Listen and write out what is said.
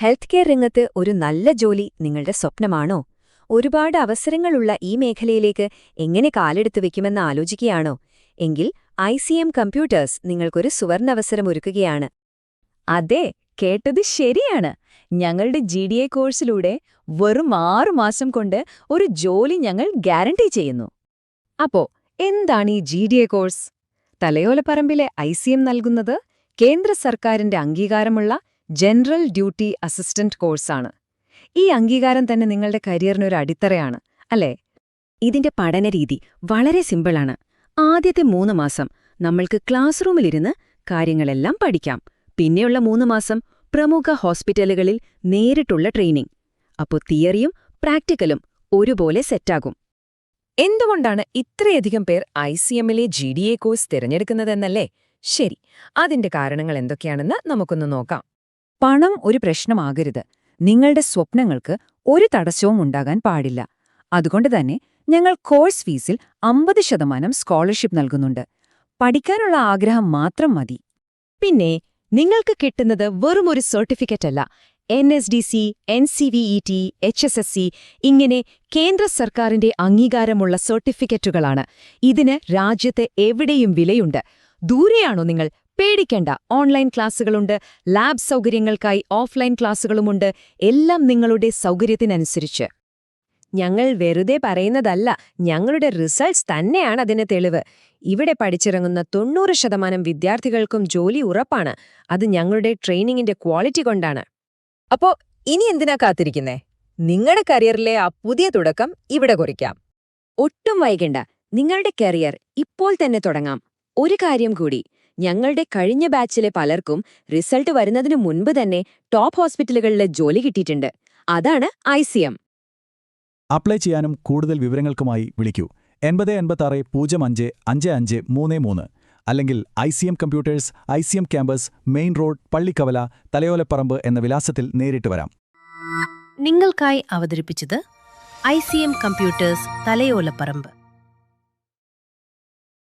Health care രംഗത്ത് ഒരു നല്ല ജോലി നിങ്ങളുടെ സ്വപ്നമാണോ? ഒരുപാട് അവസരങ്ങളുള്ള ഈ മേഖലയിലേക്ക് എങ്ങനെ കാലെടുത്ത് വെക്കുമെന്ന് ആലോചിക്കുകയാണോ? എങ്കിൽ ICM കമ്പ്യൂട്ടേഴ്സ് നിങ്ങൾക്കൊരു സുവർണവസരമൊരുക്കുകയാണ്. അതെ, കേട്ടത് ശരിയാണ്. ഞങ്ങളുടെ GDA കോഴ്സിലൂടെ വെറും 6 മാസം കൊണ്ട് ഒരു ജോലി ഞങ്ങൾ ഗ്യാരണ്ടി ചെയ്യുന്നു. അപ്പോ എന്താണ് ഈ GDA കോഴ്സ്? തലയോലപ്പറമ്പിലെ ICM നൽകുന്നത് കേന്ദ്ര സർക്കാരിന്റെ അംഗീകാരമുള്ള ജനറൽ ഡ്യൂട്ടി അസിസ്റ്റന്റ് കോഴ്സാണ്. ഈ അംഗീകാരം തന്നെ നിങ്ങളുടെ കരിയറിനൊരു അടിത്തറയാണ്, അല്ലേ? ഇതിന്റെ പഠനരീതി വളരെ സിമ്പിളാണ്. ആദ്യത്തെ 3 മാസം നമ്മൾക്ക് ക്ലാസ് റൂമിലിരുന്ന് കാര്യങ്ങളെല്ലാം പഠിക്കാം. പിന്നെയുള്ള 3 മാസം പ്രമുഖ ഹോസ്പിറ്റലുകളിൽ നേരിട്ടുള്ള ട്രെയിനിംഗ്. അപ്പോൾ തിയറിയും പ്രാക്ടിക്കലും ഒരുപോലെ സെറ്റാകും. എന്തുകൊണ്ടാണ് ഇത്രയധികം പേർ ICMലെ GDA കോഴ്സ് തിരഞ്ഞെടുക്കുന്നതെന്നല്ലേ? ശരി, അതിന്റെ കാരണങ്ങൾ എന്തൊക്കെയാണെന്ന് നമുക്കൊന്ന് നോക്കാം. പണം ഒരു പ്രശ്നമാകരുത്. നിങ്ങളുടെ സ്വപ്നങ്ങൾക്ക് ഒരു തടസ്സവും ഉണ്ടാകാൻ പാടില്ല. അതുകൊണ്ട് തന്നെ ഞങ്ങൾ കോഴ്സ് ഫീസിൽ 50% സ്കോളർഷിപ്പ് നൽകുന്നുണ്ട്. പഠിക്കാനുള്ള ആഗ്രഹം മാത്രം മതി. പിന്നെ നിങ്ങൾക്ക് കിട്ടുന്നത് വെറുമൊരു സർട്ടിഫിക്കറ്റ് അല്ല. NSDC, NCVET, HSSC ഇങ്ങനെ കേന്ദ്ര സർക്കാരിന്റെ അംഗീകാരമുള്ള സർട്ടിഫിക്കറ്റുകളാണ്. ഇതിന് രാജ്യത്ത് എവിടെയും വിലയുണ്ട്. ദൂരെയാണോ നിങ്ങൾ? പേടിക്കേണ്ട. ഓൺലൈൻ ക്ലാസുകളുണ്ട്, ലാബ് സൗകര്യങ്ങൾക്കായി ഓഫ്ലൈൻ ക്ലാസുകളുമുണ്ട്. എല്ലാം നിങ്ങളുടെ സൗകര്യത്തിനനുസരിച്ച്. ഞങ്ങൾ വെറുതെ പറയുന്നതല്ല, ഞങ്ങളുടെ റിസൾട്ട്സ് തന്നെയാണ് അതിന് തെളിവ്. ഇവിടെ പഠിച്ചിറങ്ങുന്ന 90% വിദ്യാർത്ഥികൾക്കും ജോലി ഉറപ്പാണ്. അത് ഞങ്ങളുടെ ട്രെയിനിങ്ങിന്റെ ക്വാളിറ്റി കൊണ്ടാണ്. അപ്പോ ഇനി എന്തിനാ കാത്തിരിക്കുന്നേ? നിങ്ങളുടെ കരിയറിലെ ആ പുതിയ തുടക്കം ഇവിടെ കുറിക്കാം. ഒട്ടും വൈകണ്ട. നിങ്ങളുടെ കരിയർ ഇപ്പോൾ തന്നെ തുടങ്ങാം. ഒരു കാര്യം കൂടി, ഞങ്ങളുടെ കഴിഞ്ഞ ബാച്ചിലെ പലർക്കും റിസൾട്ട് വരുന്നതിനു മുൻപ് തന്നെ ടോപ്പ് ഹോസ്പിറ്റലുകളിലെ ജോലി കിട്ടിയിട്ടുണ്ട്. അതാണ് ICM. അപ്ലൈ ചെയ്യാനും കൂടുതൽ വിവരങ്ങൾക്കുമായി വിളിക്കൂ 8086055533 അല്ലെങ്കിൽ ICM computers, ICM campus, main road, Pallikkavala, Thalayolaparambu എന്ന വിലാസത്തിൽ നേരിട്ട് വരാം. നിങ്ങൾക്കായി അവതരിപ്പിച്ചത് ICM കമ്പ്യൂട്ടേഴ്സ്, തലയോലപ്പറമ്പ്.